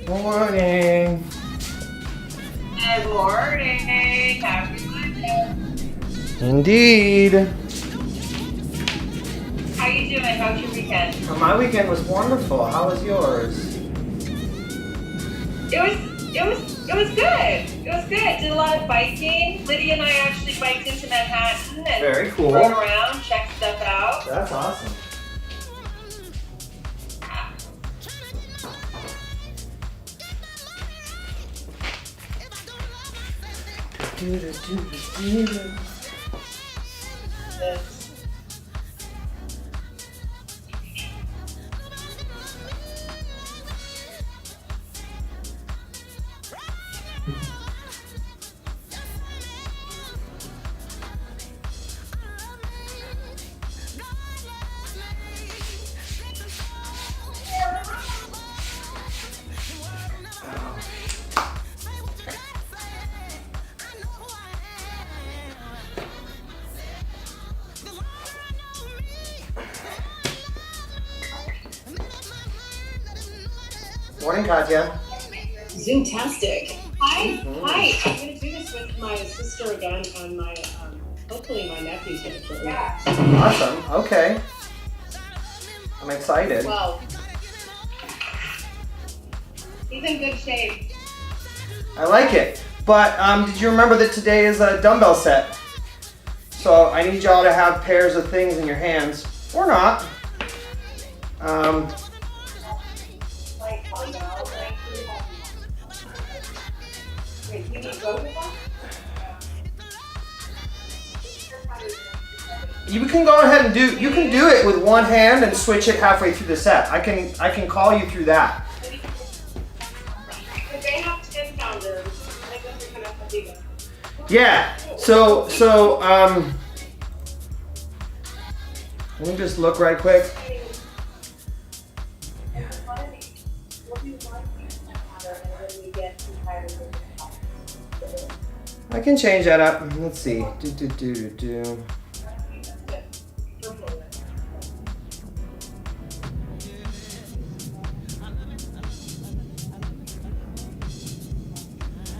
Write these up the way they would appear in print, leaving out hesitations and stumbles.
Morning. Good morning. Happy Monday. Indeed. How you doing? How's your weekend? Well, my weekend was wonderful. How was yours? It was good. It was good. Did a lot of biking. Lydia and I actually biked into Manhattan and Very cool. rode around, checked stuff out. That's awesome. Morning, Katya. Zoomtastic. Hi. Hi. I'm going to do this with my sister again, and my hopefully my nephew's going to join me. Awesome. Okay. I'm excited. Well, He's in good shape. I like it. But did you remember that today is a dumbbell set? So I need y'all to have pairs of things in your hands, or not. Wait, you need both of them? You can go ahead and do it with one hand and switch it halfway through the set. I can call you through that. but they have 10 pounders. I guess they're going to have to do that. Yeah. So let me just look right quick. I can change that up. Let's see. Do.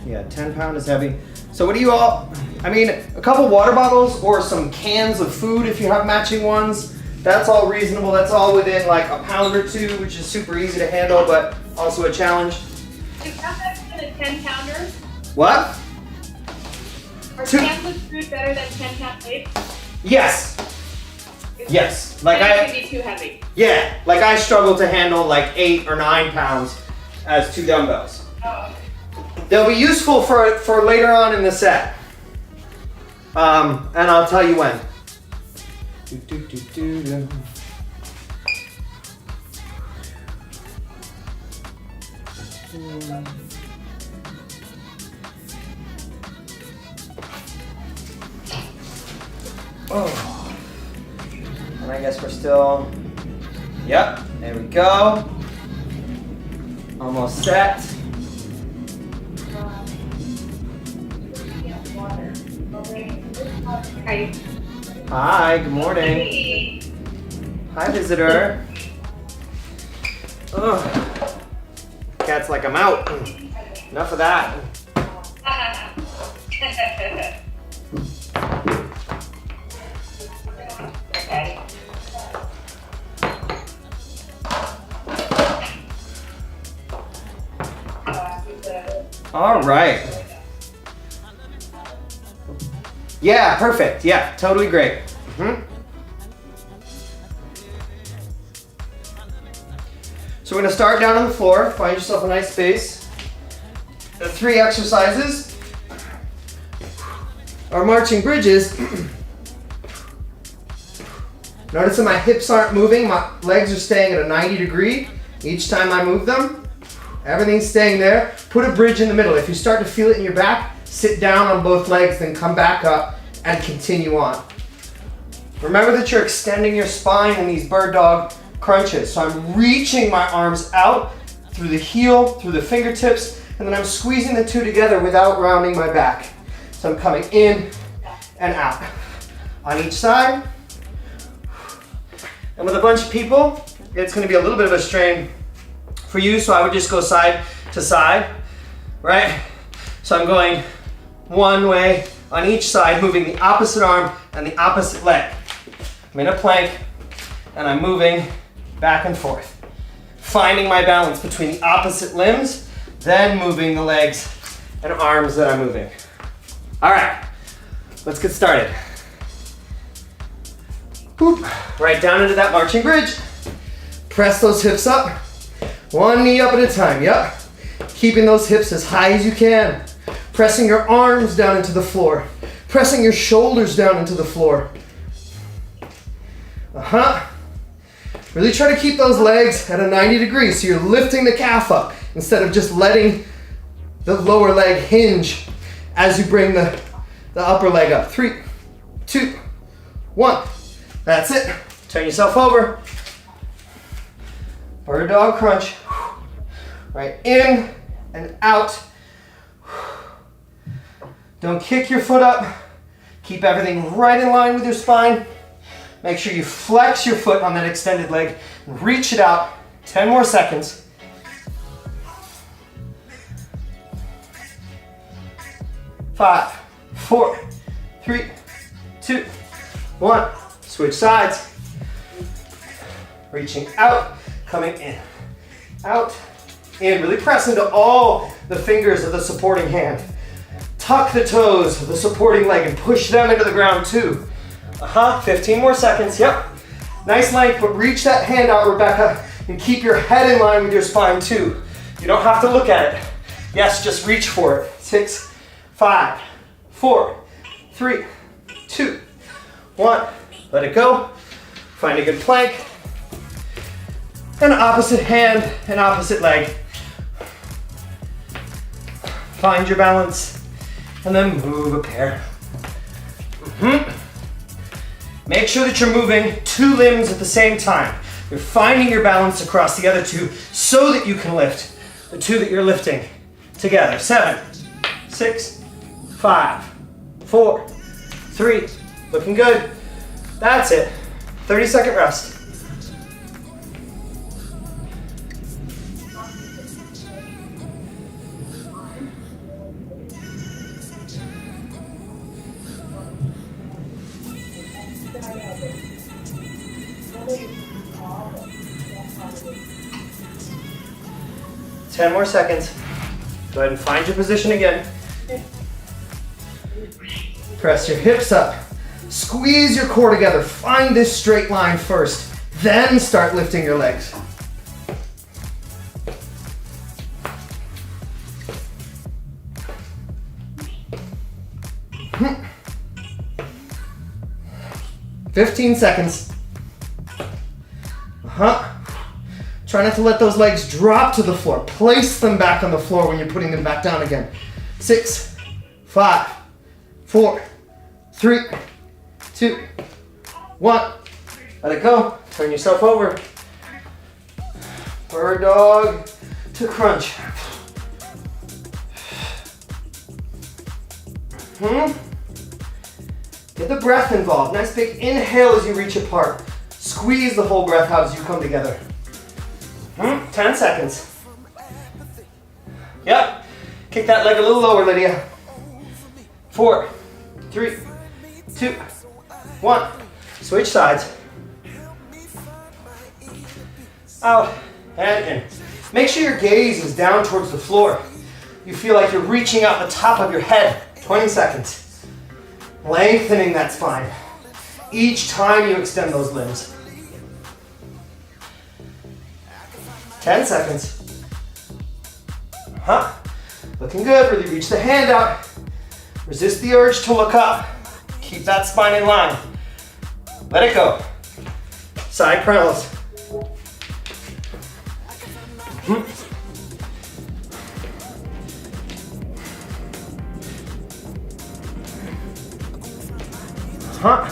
Yeah, 10 pound is heavy. So what do you all, I mean, a couple water bottles or some cans of food if you have matching ones. That's all reasonable. That's all within like a pound or two, which is super easy to handle, but also a challenge. Is that better than a 10 pounder? What? Are Two- cans of food better than 10 pound weights? Yes. Yes. Like That I, would be too heavy. yeah, like I struggle to handle like 8 or 9 pounds as 2 dumbbells. Oh, okay. They'll be useful for later on in the set. And I'll tell you when. Oh. And I guess we're still, yep, there we go. Almost set. Hi. Hi, good morning. Hey. Hi, visitor. Ugh. Cat's like, I'm out. Enough of that. Okay. All right. Yeah, perfect. Yeah, totally great. So we're gonna start down on the floor. Find yourself a nice space. The 3 exercises are marching bridges. Notice that my hips aren't moving. My legs are staying at a 90 degree each time I move them. Everything's staying there. Put a bridge in the middle. If you start to feel it in your back, sit down on both legs, then come back up and continue on. Remember that you're extending your spine in these bird dog crunches. So I'm reaching my arms out through the heel, through the fingertips, and then I'm squeezing the two together without rounding my back. So I'm coming in and out on each side. And with a bunch of people, it's going to be a little bit of a strain for you, so I would just go side to side, right? So I'm going one way on each side, moving the opposite arm and the opposite leg. I'm in a plank, and I'm moving back and forth, finding my balance between the opposite limbs, then moving the legs and arms that I'm moving. All right, let's get started. Boop. Right down into that marching bridge. Press those hips up, one knee up at a time, yep. Keeping those hips as high as you can. Pressing your arms down into the floor. Pressing your shoulders down into the floor. Really try to keep those legs at a 90 degrees, so you're lifting the calf up instead of just letting the lower leg hinge as you bring the upper leg up. 3, 2, 1. That's it. Turn yourself over. Bird dog crunch. Right in and out. Don't kick your foot up. Keep everything right in line with your spine. Make sure you flex your foot on that extended leg. Reach it out. 10 more seconds. 5, 4, 3, 2, 1. Switch sides. Reaching out, coming in. Out, in. Really press into all the fingers of the supporting hand. Tuck the toes of the supporting leg and push them into the ground too. 15 more seconds, yep. Nice length, but reach that hand out, Rebecca, and keep your head in line with your spine too. You don't have to look at it. Yes, just reach for it. 6, 5, 4, 3, 2, 1. Let it go. Find a good plank. And opposite hand and opposite leg. Find your balance. And then move a pair. Make sure that you're moving 2 limbs at the same time. You're finding your balance across the other 2 so that you can lift the 2 that you're lifting together. 7, 6, 5, 4, 3. Looking good. That's it. 30-second rest. Ten more seconds. Go ahead and find your position again. Press your hips up. Squeeze your core together. Find this straight line first. Then start lifting your legs. Hmm. 15 seconds. Try not to let those legs drop to the floor. Place them back on the floor when you're putting them back down again. 6, 5, 4, 3, 2, 1. Let it go. Turn yourself over. Bird dog to crunch. Get the breath involved. Nice big inhale as you reach apart. Squeeze the whole breath out as you come together. 10 seconds. Yep. Kick that leg a little lower, Lydia. 4, 3, 2, 1. Switch sides. Out and in. Make sure your gaze is down towards the floor. You feel like you're reaching out the top of your head. 20 seconds. Lengthening that spine. Each time you extend those limbs. 10 seconds. Looking good. Really reach the hand out. Resist the urge to look up. Keep that spine in line. Let it go. Side parallels. Huh?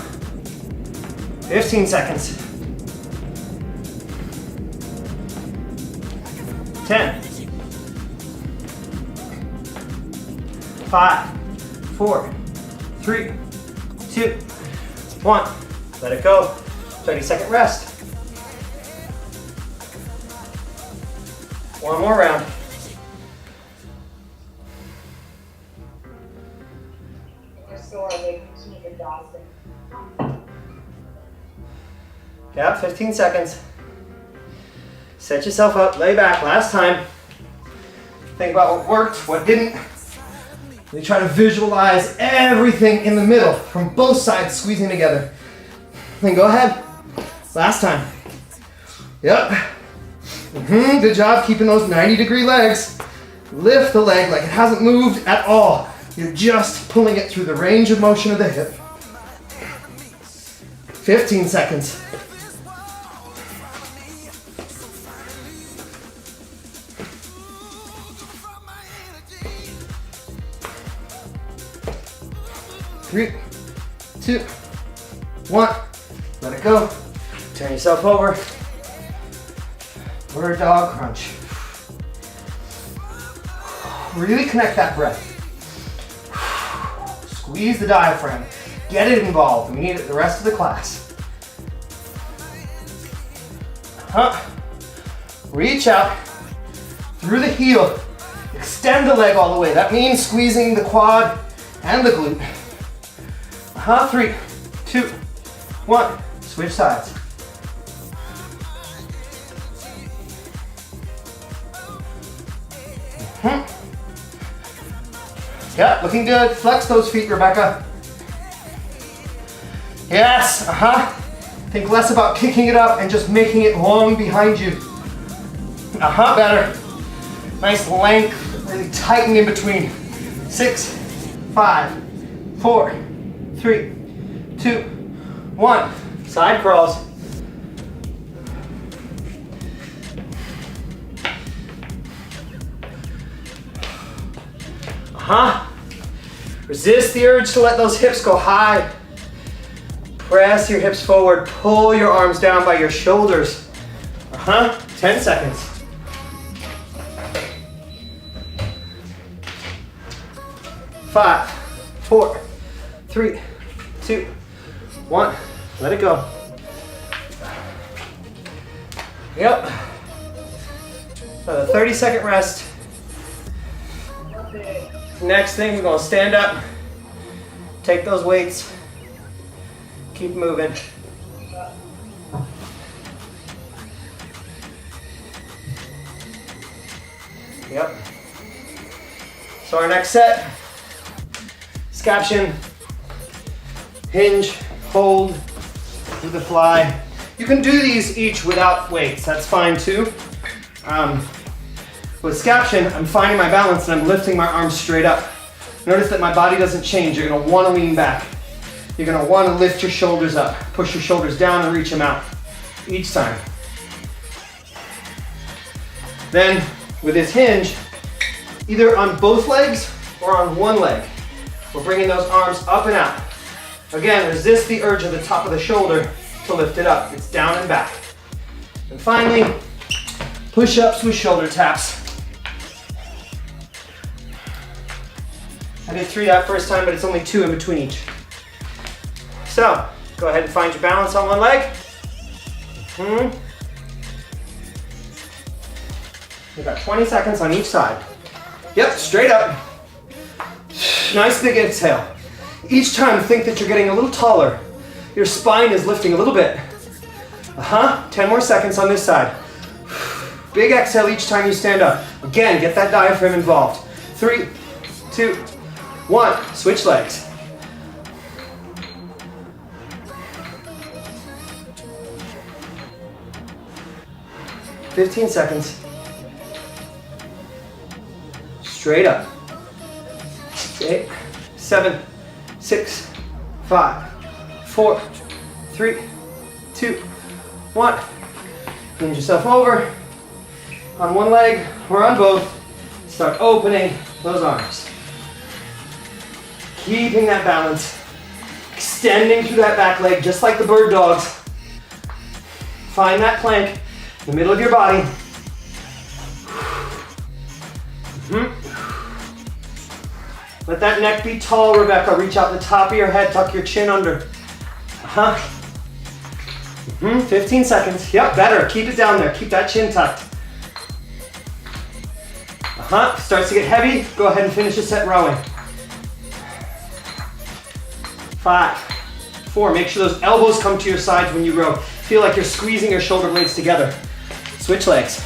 15 seconds. 5, 4, 3, 2, 1. Let it go. 30-second rest. One more round. You're sore, like keep exhausted. Yeah, 15 seconds. Set yourself up, lay back. Last time. Think about what worked, what didn't. You try to visualize everything in the middle from both sides squeezing together. Then go ahead. Last time. Yep. Good job keeping those 90-degree legs. Lift the leg like it hasn't moved at all. You're just pulling it through the range of motion of the hip. 15 seconds. Three, 2, 1. Let it go. Turn yourself over. Bird dog crunch. Really connect that breath. Squeeze the diaphragm. Get it involved. We need it the rest of the class. Reach out through the heel. Extend the leg all the way. That means squeezing the quad and the glute. 3, 2, 1. Switch sides. Yeah, looking good. Flex those feet, Rebecca. Yes, Think less about kicking it up and just making it long behind you. Better. Nice length, really tighten in between. 6, 5, 4, 3, 2, 1. Side crawls. Resist the urge to let those hips go high. Press your hips forward. Pull your arms down by your shoulders. 10 seconds. Five, 4, 3, 2, 1. Let it go. Yep. Another 30-second rest. Next thing, we're gonna stand up, take those weights, keep moving. Yep. So our next set is caption, hinge, hold, do the fly. You can do these each without weights, that's fine too. With scaption, I'm finding my balance and I'm lifting my arms straight up. Notice that my body doesn't change. You're gonna wanna lean back. You're gonna wanna lift your shoulders up. Push your shoulders down and reach them out each time. Then, with this hinge, either on both legs or on one leg, we're bringing those arms up and out. Again, resist the urge at the top of the shoulder to lift it up. It's down and back. And finally, push-ups with shoulder taps. I did 3 that first time, but it's only 2 in between each. So, go ahead and find your balance on one leg. We've got 20 seconds on each side. Yep, straight up. Nice big exhale. Each time, think that you're getting a little taller. Your spine is lifting a little bit. 10 more seconds on this side. Big exhale each time you stand up. Again, get that diaphragm involved. 3, 2, 1. Switch legs. "15 seconds. Straight up. 8, 7, 6, 5, 4, 3, 2, 1. Bend yourself over on one leg or on both. Start opening those arms. Keeping that balance. Extending through that back leg just like the bird dogs. Find that plank in the middle of your body. Let that neck be tall, Rebecca. Reach out the top of your head, tuck your chin under. 15 seconds. Yep, better. Keep it down there. Keep that chin tucked. Starts to get heavy. Go ahead and finish the set rowing. 5, 4. Make sure those elbows come to your sides when you row. Feel like you're squeezing your shoulder blades together. Switch legs.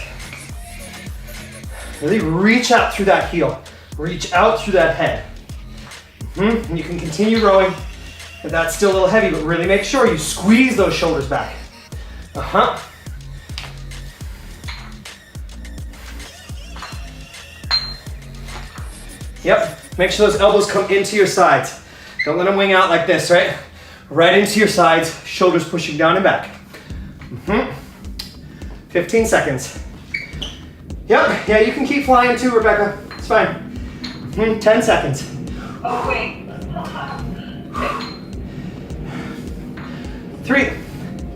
Really reach out through that heel. Reach out through that head. And you can continue rowing if that's still a little heavy, but really make sure you squeeze those shoulders back. Yep, make sure those elbows come into your sides. Don't let them wing out like this, right? Right into your sides, shoulders pushing down and back. 15 seconds. Yep, yeah, you can keep flying too, Rebecca. It's fine. 10 seconds. Oh, wait. 3,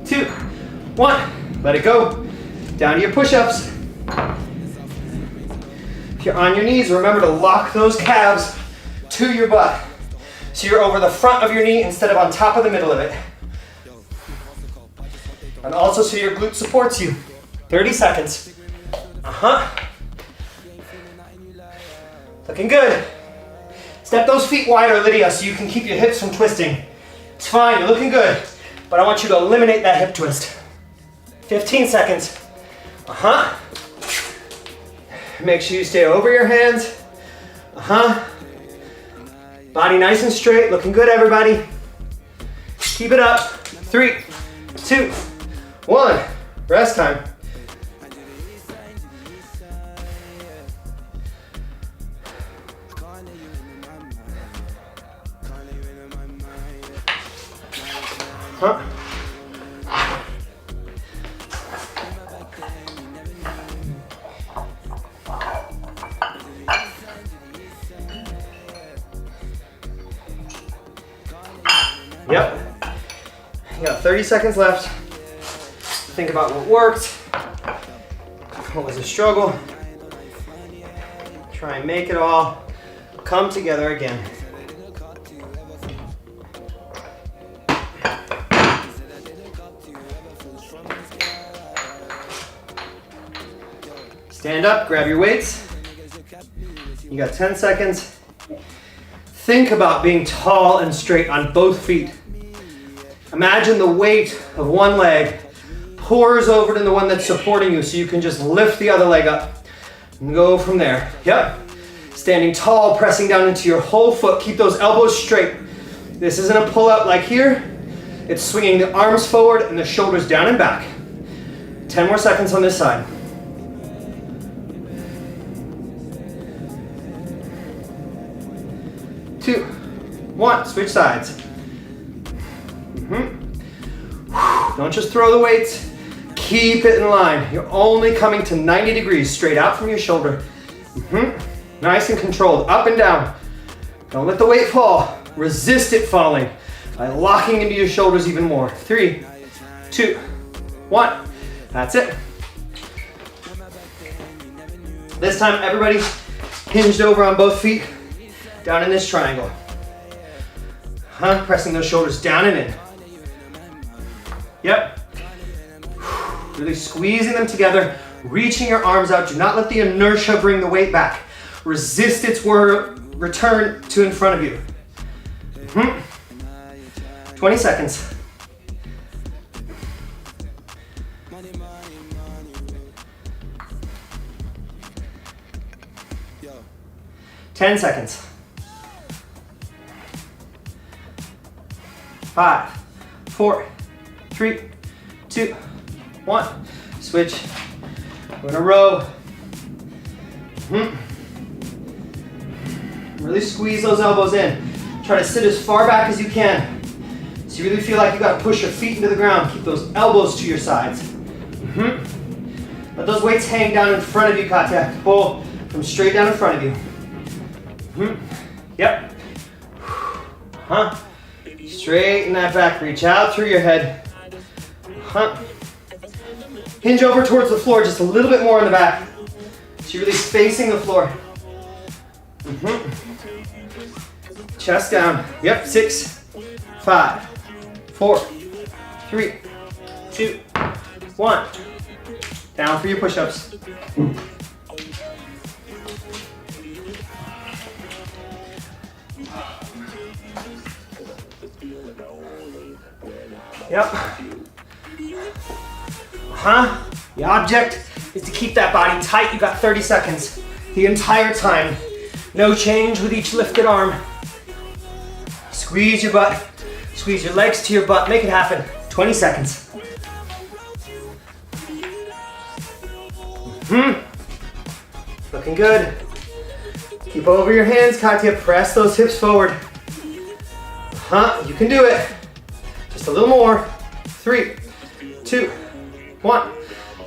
2, 1. Let it go. Down to your push-ups. If you're on your knees, remember to lock those calves to your butt. So you're over the front of your knee instead of on top of the middle of it. And also so your glute supports you. 30 seconds. Looking good. Step those feet wider, Lydia, so you can keep your hips from twisting. It's fine, you're looking good. But I want you to eliminate that hip twist. 15 seconds. Make sure you stay over your hands. Body nice and straight, looking good, everybody. Keep it up. 3, 2, 1. Rest time. Yep. You got 30 seconds left. Think about what worked. What was a struggle? Try and make it all come together again. Stand up, grab your weights. You got 10 seconds. Think about being tall and straight on both feet. Imagine the weight of one leg pours over to the one that's supporting you so you can just lift the other leg up and go from there. Yep. Standing tall, pressing down into your whole foot. Keep those elbows straight. This isn't a pull-up like here. It's swinging the arms forward and the shoulders down and back. 10 more seconds on this side. 2, 1, switch sides. Don't just throw the weights, keep it in line. You're only coming to 90 degrees straight out from your shoulder. Nice and controlled, up and down. Don't let the weight fall, resist it falling by locking into your shoulders even more. 3, 2, 1, that's it. This time everybody hinged over on both feet. Down in this triangle. Pressing those shoulders down and in. Yep. Really squeezing them together, reaching your arms out. Do not let the inertia bring the weight back. Resist its return to in front of you. 20 seconds. Ten seconds. 5, 4, 3, 2, 1. Switch. We're gonna row. Really squeeze those elbows in. Try to sit as far back as you can. So you really feel like you gotta push your feet into the ground. Keep those elbows to your sides. Let those weights hang down in front of you, Katya. Pull from straight down in front of you. Yep. Straighten that back, reach out through your head. Hinge over towards the floor just a little bit more in the back. So you're really facing the floor. Chest down. Yep, 6, 5, 4, 3, 2, 1. Down for your push-ups. Yep. The object is to keep that body tight. You got 30 seconds the entire time. No change with each lifted arm. Squeeze your butt. Squeeze your legs to your butt. Make it happen. 20 seconds. Looking good. Keep over your hands, Katya. Press those hips forward. You can do it. Just a little more. 3, 2, 1.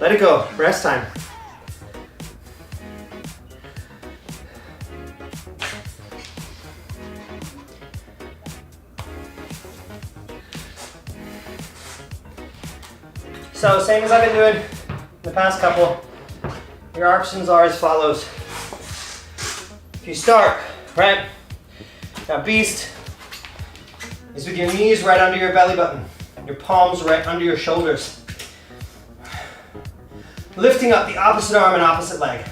Let it go. Rest time. So, same as I've been doing the past couple. Your options are as follows. If you start, right? Now, beast is with your knees right under your belly button, your palms right under your shoulders. Lifting up the opposite arm and opposite leg.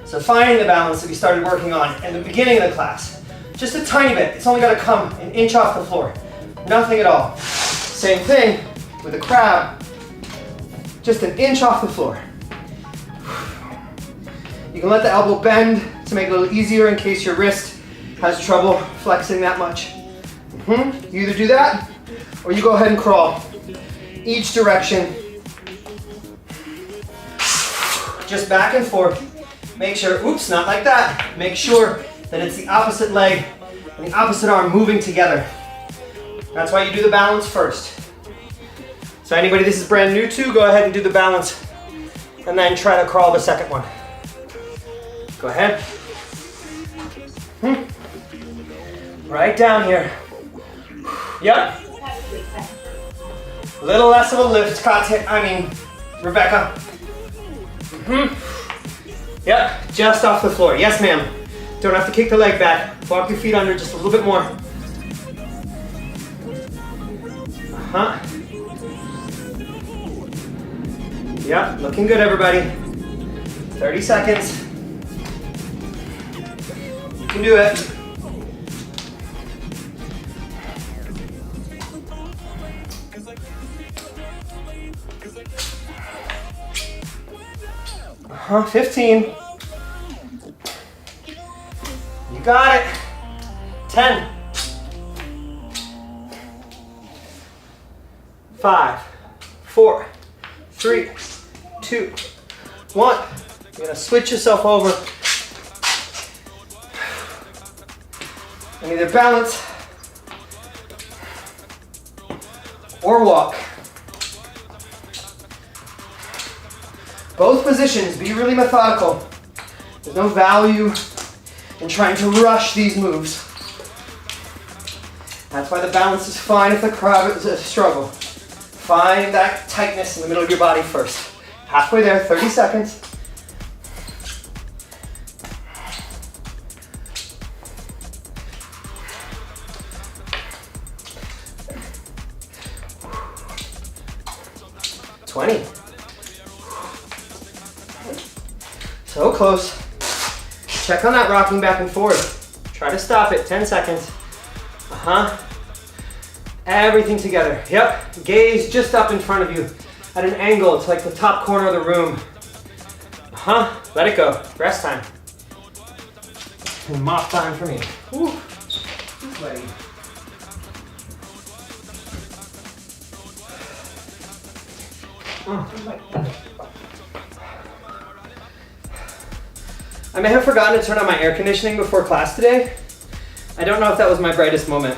So finding the balance that we started working on in the beginning of the class. Just a tiny bit. It's only got to come an inch off the floor. Nothing at all. Same thing with the crab. Just an inch off the floor. You can let the elbow bend to make it a little easier in case your wrist has trouble flexing that much. You either do that or you go ahead and crawl. Each direction. Just back and forth. Make sure, oops, not like that. Make sure that it's the opposite leg and the opposite arm moving together. That's why you do the balance first. So anybody this is brand new to, go ahead and do the balance and then try to crawl the second one. Go ahead. Right down here. Yep. A little less of a lift, Rebecca. Yep, just off the floor. Yes, ma'am. Don't have to kick the leg back. Walk your feet under just a little bit more. Yep, looking good, everybody. 30 seconds. You can do it. Uh-huh, 15. You got it. 10. 5, 4, 3, 2, 1. You're gonna switch yourself over and either balance or walk. Both positions, be really methodical. There's no value in trying to rush these moves. That's why the balance is fine if the crowd is a struggle. Find that tightness in the middle of your body first. Halfway there, 30 seconds. So close. Check on that rocking back and forth. Try to stop it, 10 seconds. Everything together. Yep, gaze just up in front of you at an angle. It's like the top corner of the room. Let it go. Rest time. And mop time for me. Woo. Sweaty. I may have forgotten to turn on my air conditioning before class today. I don't know if that was my brightest moment.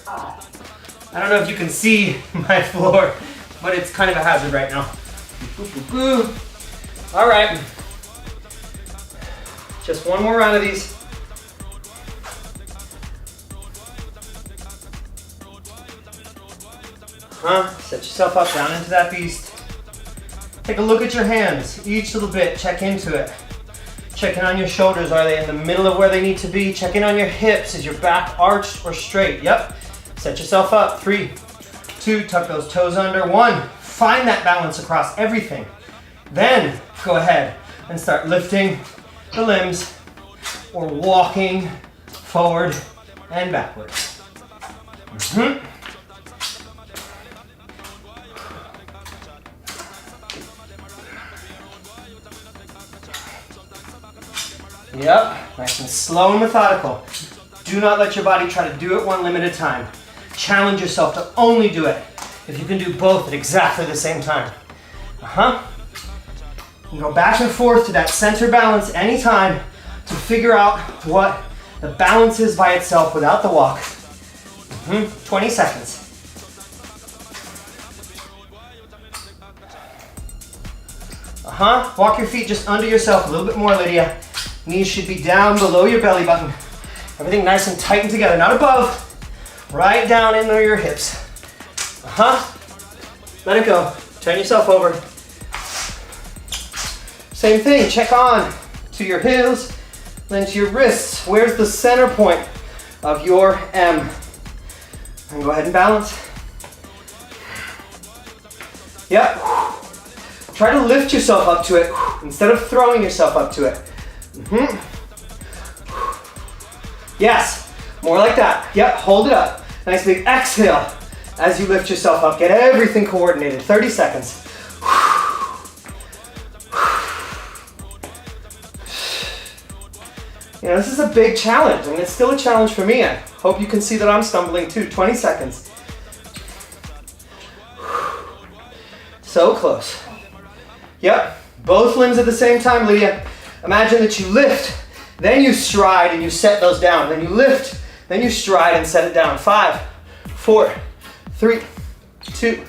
I don't know if you can see my floor, but it's kind of a hazard right now. All right. Just one more round of these. Set yourself up down into that beast. Take a look at your hands, each little bit, check into it. Check in on your shoulders. Are they in the middle of where they need to be? Check in on your hips. Is your back arched or straight? Yep. Set yourself up. 3, 2, tuck those toes under. 1, find that balance across everything. Then go ahead and start lifting the limbs or walking forward and backwards. Yep, nice and slow and methodical. Do not let your body try to do it one limb at a time. Challenge yourself to only do it if you can do both at exactly the same time. You go back and forth to that center balance anytime to figure out what the balance is by itself without the walk. 20 seconds. Walk your feet just under yourself a little bit more, Lydia. Knees should be down below your belly button. Everything nice and tight and together, not above. Right down into your hips. Let it go. Turn yourself over. Same thing, check on to your heels, then to your wrists. Where's the center point of your M? And go ahead and balance. Yep. Try to lift yourself up to it instead of throwing yourself up to it. Yes, more like that. Yep, hold it up. Nice big exhale as you lift yourself up. Get everything coordinated. 30 seconds. You know, this is a big challenge. I mean, it's still a challenge for me. I hope you can see that I'm stumbling too. 20 seconds. So close. Yep, both limbs at the same time, Lydia. Imagine that you lift, then you stride and you set those down. Then you lift, then you stride and set it down. 5, 4, 3, 2,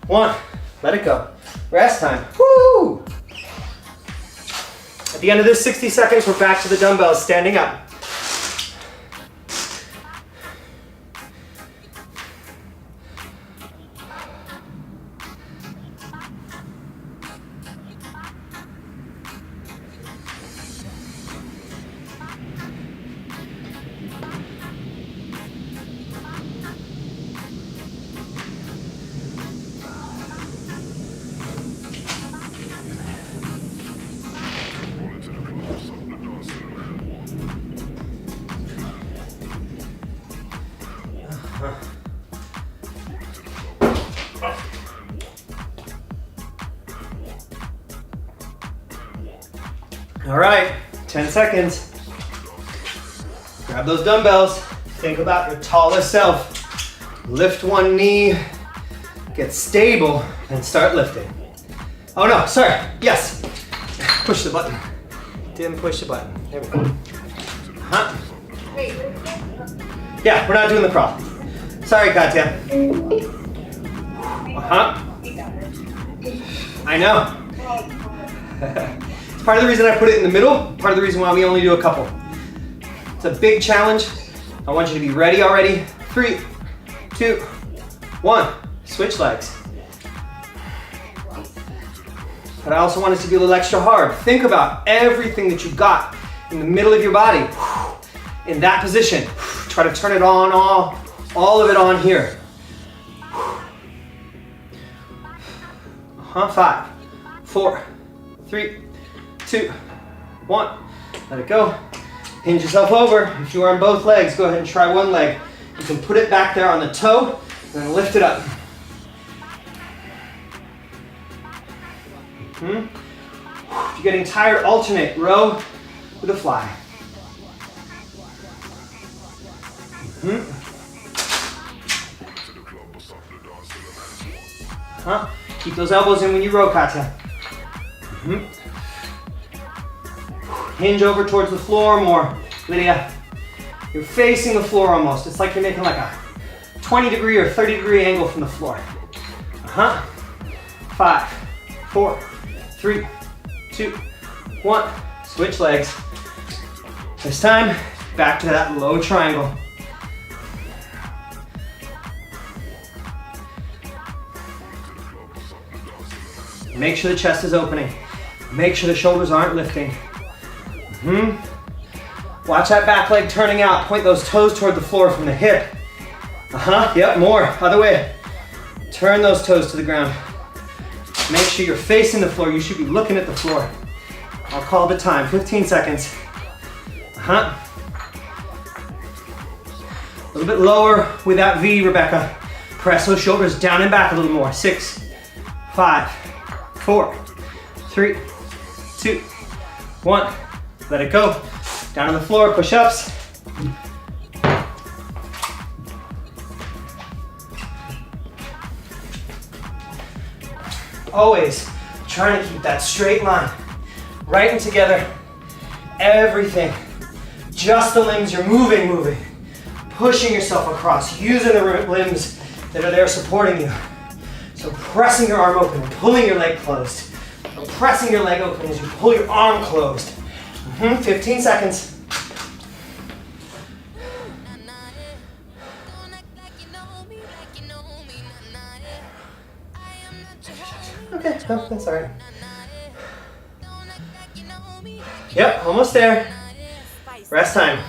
1. Let it go. Rest time. Woo! At the end of this 60 seconds, we're back to the dumbbells, standing up. All right, 10 seconds. Grab those dumbbells. Think about your tallest self. Lift one knee, get stable, and start lifting. Oh no, sorry, yes. Push the button. Didn't push the button. There we go. Yeah, we're not doing the crawl. Sorry, Katya. I know. It's part of the reason I put it in the middle, part of the reason why we only do a couple. It's a big challenge. I want you to be ready already. 3, 2, 1. Switch legs. But I also want it to be a little extra hard. Think about everything that you've got in the middle of your body. In that position. Try to turn it on, all of it on here. 5, 4, 3, 2, 1. Let it go. Hinge yourself over. If you are on both legs, go ahead and try one leg. You can put it back there on the toe and then lift it up. If you're getting tired, alternate row with a fly. Keep those elbows in when you row, Katya. Hinge over towards the floor more, Lydia. You're facing the floor almost. It's like you're making like a 20-degree or 30-degree angle from the floor. 5, 4, 3, 2, 1. Switch legs. This time, back to that low triangle. Make sure the chest is opening. Make sure the shoulders aren't lifting. Watch that back leg turning out. Point those toes toward the floor from the hip. Yep, more. Other way. Turn those toes to the ground. Make sure you're facing the floor. You should be looking at the floor. I'll call the time. 15 seconds. A little bit lower with that V, Rebecca. Press those shoulders down and back a little more. 6, 5, 4, 3, 2, 1. Let it go. Down on the floor, push-ups. Always trying to keep that straight line. Right and together. Everything. Just the limbs, you're moving. Pushing yourself across, using the limbs that are there supporting you. So pressing your arm open and pulling your leg closed. Or pressing your leg open as you pull your arm closed. 15 seconds. Okay, oh, that's all right. Yep, almost there. Rest time.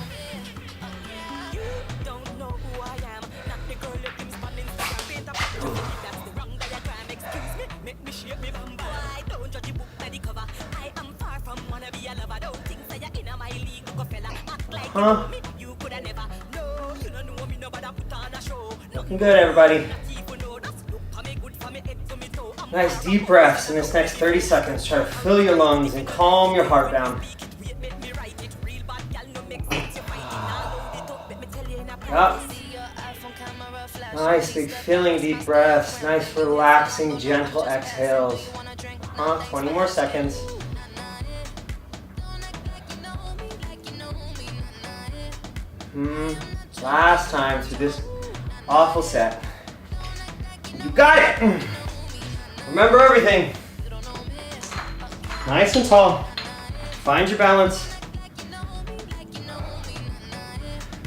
Looking good, everybody. Nice deep breaths in this next 30 seconds. Try to fill your lungs and calm your heart down. Up. Nice big filling deep breaths. Nice relaxing gentle exhales. 20 more seconds. Last time through this awful set. You got it! Remember everything. Nice and tall. Find your balance.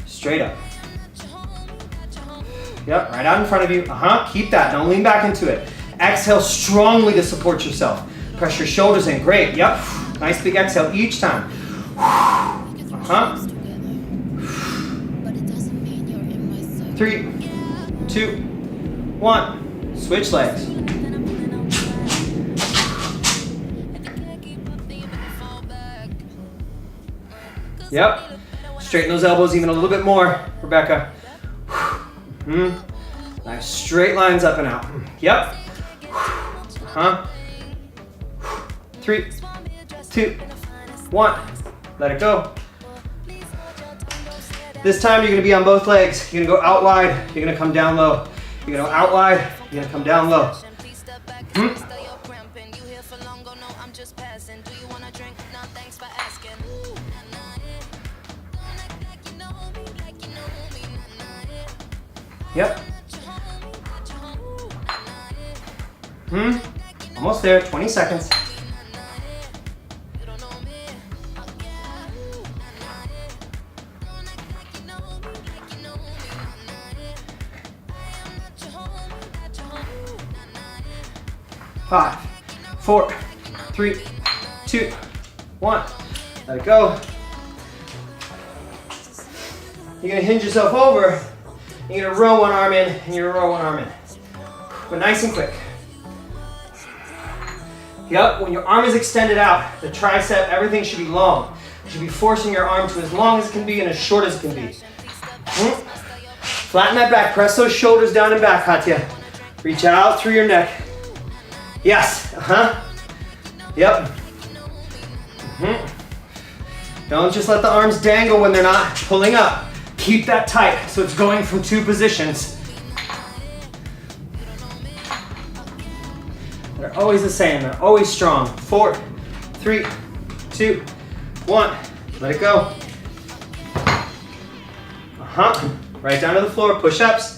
Straight up. Yep, right out in front of you. Keep that. Don't lean back into it. Exhale strongly to support yourself. Press your shoulders in. Great. Yep. Nice big exhale each time. 3, 2, 1. Switch legs. Yep. Straighten those elbows even a little bit more, Rebecca. Nice straight lines up and out. Yep. 3, 2, 1. Let it go. This time you're going to be on both legs. You're going to go out wide. You're going to come down low. You're going to go out wide. You're going to come down low. Yep. Almost there. 20 seconds. Five, 4, 3, 2, 1. Let it go. You're gonna hinge yourself over. You're gonna row one arm in, and you're gonna row one arm in. But nice and quick. Yep, when your arm is extended out, the tricep, everything should be long. You should be forcing your arm to as long as it can be and as short as it can be. Flatten that back, press those shoulders down and back, Katya. Reach out through your neck. Yes, Yep. Don't just let the arms dangle when they're not pulling up. Keep that tight so it's going from two positions. They're always the same, they're always strong. 4, 3, 2, 1. Let it go. Right down to the floor, push-ups.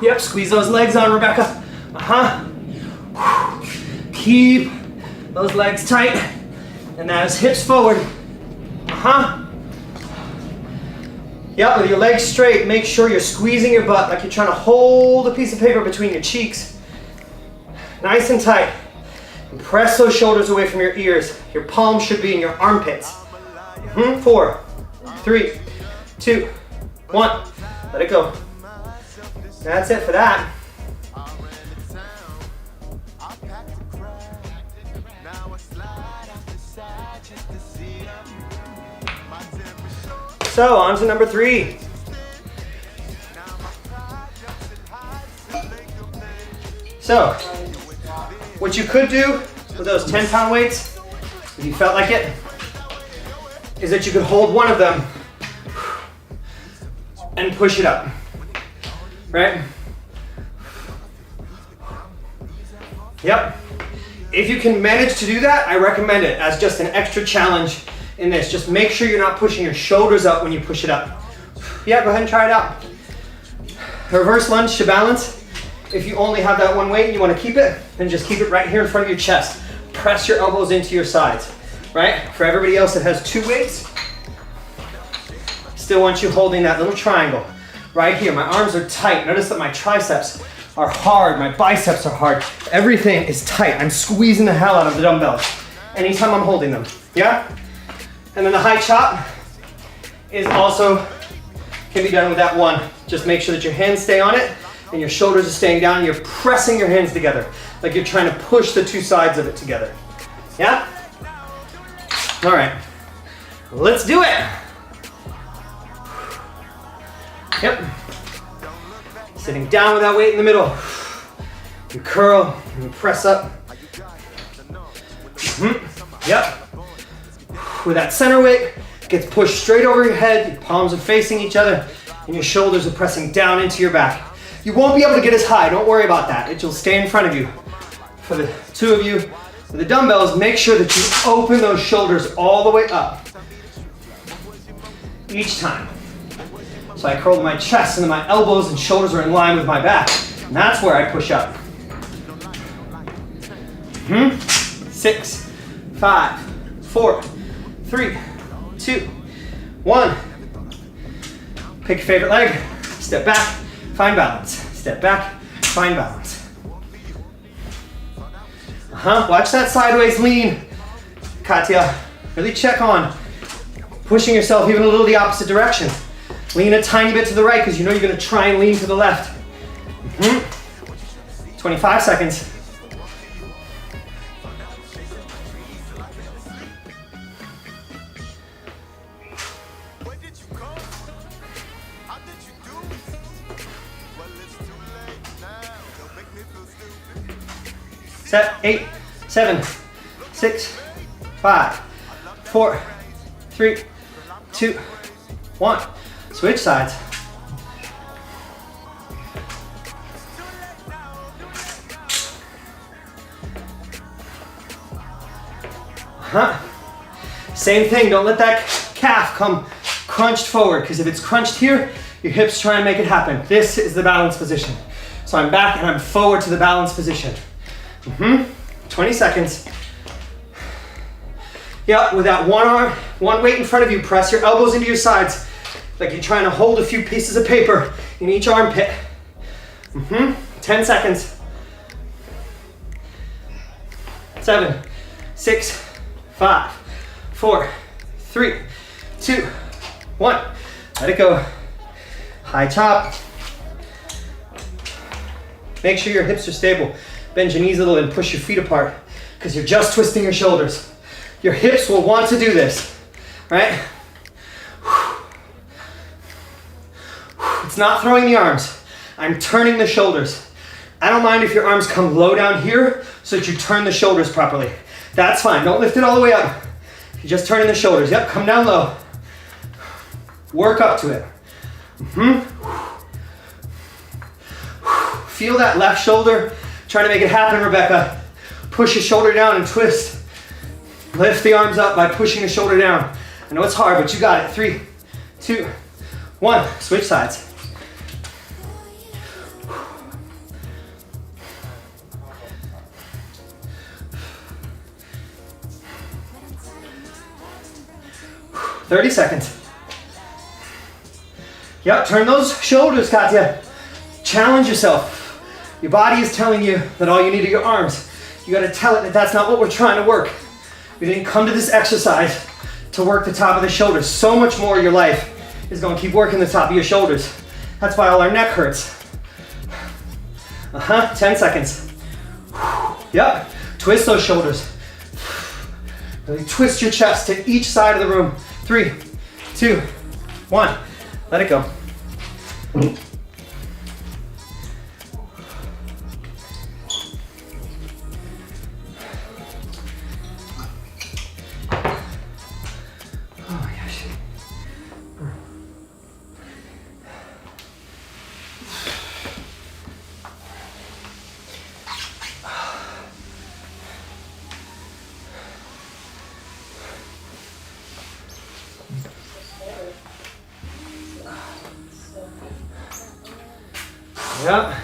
Yep, squeeze those legs on, Rebecca. Keep those legs tight. And that is hips forward. Yep, with your legs straight, make sure you're squeezing your butt like you're trying to hold a piece of paper between your cheeks. Nice and tight. And press those shoulders away from your ears. Your palms should be in your armpits. 4, 3, 2, 1. Let it go. That's it for that. So, on to number 3. So, what you could do with those 10-pound weights, if you felt like it, is that you could hold one of them and push it up, right? Yep. If you can manage to do that, I recommend it as just an extra challenge in this. Just make sure you're not pushing your shoulders up when you push it up. Yeah, go ahead and try it out. Reverse lunge to balance. If you only have that one weight and you want to keep it, then just keep it right here in front of your chest. Press your elbows into your sides, right? For everybody else that has 2 weights, still want you holding that little triangle right here. My arms are tight. Notice that my triceps are hard. My biceps are hard. Everything is tight. I'm squeezing the hell out of the dumbbells anytime I'm holding them. Yeah? And then the high chop is also, can be done with that one. Just make sure that your hands stay on it and your shoulders are staying down. You're pressing your hands together like you're trying to push the 2 sides of it together. Yeah? All right. Let's do it. Yep. Sitting down with that weight in the middle. You curl and you press up. Yep. With that center weight, gets pushed straight over your head, your palms are facing each other, and your shoulders are pressing down into your back. You won't be able to get as high, don't worry about that. It will stay in front of you. For the 2 of you, with the dumbbells, make sure that you open those shoulders all the way up. Each time. So I curl my chest and then my elbows and shoulders are in line with my back. And that's where I push up. 6, 5, 4, 3, 2, 1. Pick your favorite leg, step back, find balance. Step back, find balance. Watch that sideways lean, Katya. Really check on pushing yourself even a little the opposite direction. Lean a tiny bit to the right because you know you're going to try and lean to the left. 25 seconds. Set, 8, 7, 6, 5, 4, 3, 2, 1. Switch sides. Same thing, don't let that calf come crunched forward, because if it's crunched here, your hips try and make it happen. This is the balance position. So I'm back and I'm forward to the balance position. 20 seconds. Yeah, with that one arm, one weight in front of you, press your elbows into your sides like you're trying to hold a few pieces of paper in each armpit. 10 seconds. 7, 6, 5, 4, 3, 2, 1. Let it go. High chop. Make sure your hips are stable. Bend your knees a little and push your feet apart because you're just twisting your shoulders. Your hips will want to do this, right? It's not throwing the arms. I'm turning the shoulders. I don't mind if your arms come low down here so that you turn the shoulders properly. That's fine. Don't lift it all the way up. You're just turning the shoulders. Yep, come down low. Work up to it. Feel that left shoulder. Trying to make it happen, Rebecca. Push your shoulder down and twist. Lift the arms up by pushing the shoulder down. I know it's hard, but you got it. 3, 2, 1. Switch sides. ...30 seconds. Yep, turn those shoulders, Katya. Challenge yourself. Your body is telling you that all you need are your arms. You gotta tell it that that's not what we're trying to work. We didn't come to this exercise to work the top of the shoulders. So much more of your life is gonna keep working the top of your shoulders. That's why all our neck hurts. 10 seconds. Yep, twist those shoulders. Really twist your chest to each side of the room. 3, 2, 1. Let it go. Oh my gosh. Yep.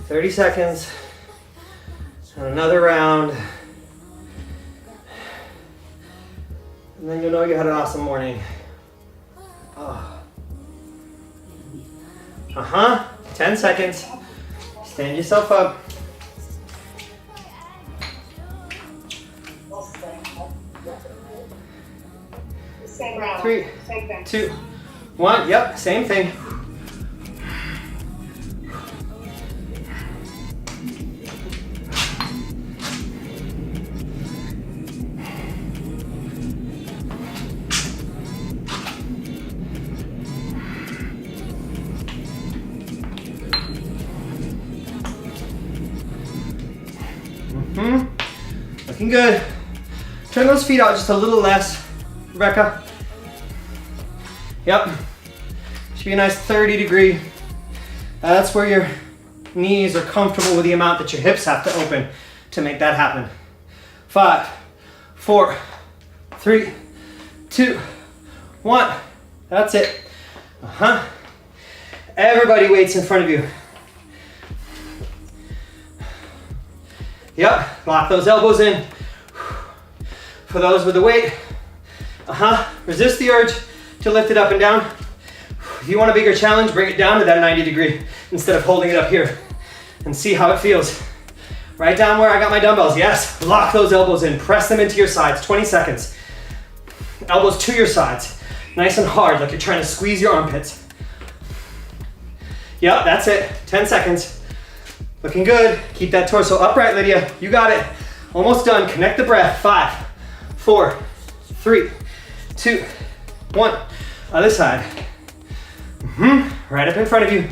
30 seconds. And another round. And then you'll know you had an awesome morning. Oh. 10 seconds. Stand yourself up. Same round. 3, Same thing. 2, 1. Yep, same thing. Looking good. Turn those feet out just a little less, Rebecca. Yep. Should be a nice 30-degree. That's where your knees are comfortable with the amount that your hips have to open to make that happen. 5, 4, 3, 2, 1. That's it. Everybody weights in front of you. Yep, lock those elbows in. For those with the weight, resist the urge to lift it up and down. If you want a bigger challenge, bring it down to that 90-degree instead of holding it up here and see how it feels. Right down where I got my dumbbells, yes. Lock those elbows in, press them into your sides, 20 seconds. Elbows to your sides, nice and hard, like you're trying to squeeze your armpits. Yep, that's it, 10 seconds. Looking good. Keep that torso upright, Lydia. You got it. Almost done. Connect the breath. 5, 4, 3, 2, 1. Other side. Right up in front of you.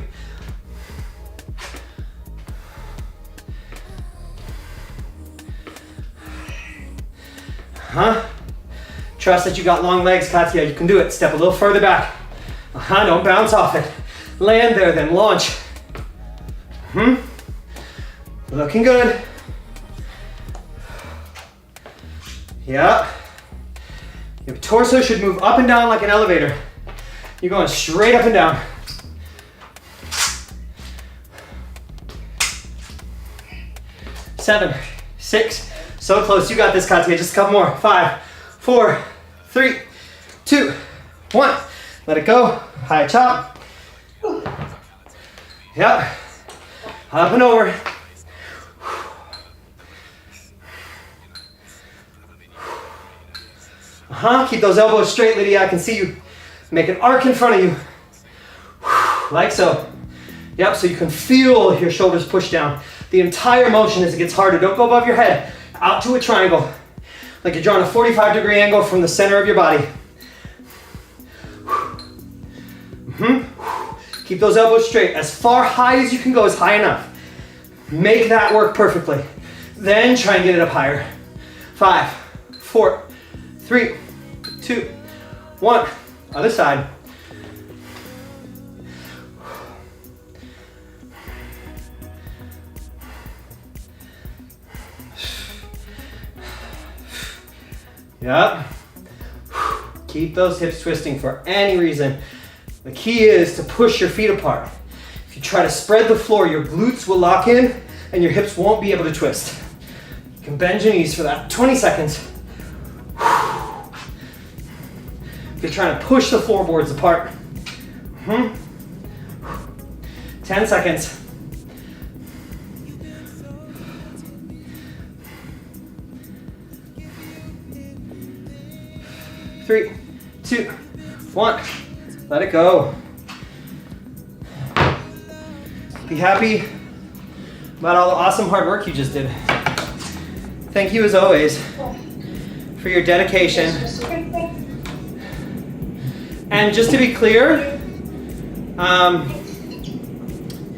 Trust that you got long legs, Katya. You can do it. Step a little further back. Don't bounce off it. Land there, then launch. Looking good. Yep. Your torso should move up and down like an elevator. You're going straight up and down. 7, 6. So close. You got this, Katya. Just a couple more. 5, 4, 3, 2, 1. Let it go. High chop. Yep. Up and over. Keep those elbows straight, Lydia. I can see you. Make an arc in front of you. Like so. Yep, so you can feel your shoulders push down. The entire motion as it gets harder. Don't go above your head. Out to a triangle. Like you're drawing a 45-degree angle from the center of your body. Keep those elbows straight. As far high as you can go is high enough. Make that work perfectly. Then try and get it up higher. 5, 4, 3, 2, 1. Other side. Yep. Keep those hips twisting for any reason. The key is to push your feet apart. If you try to spread the floor, your glutes will lock in and your hips won't be able to twist. You can bend your knees for that. 20 seconds. If you're trying to push the floorboards apart. Mm-hmm. 10 seconds. 3, 2, 1. Let it go. Be happy about all the awesome hard work you just did. Thank you as always for your dedication. And just to be clear,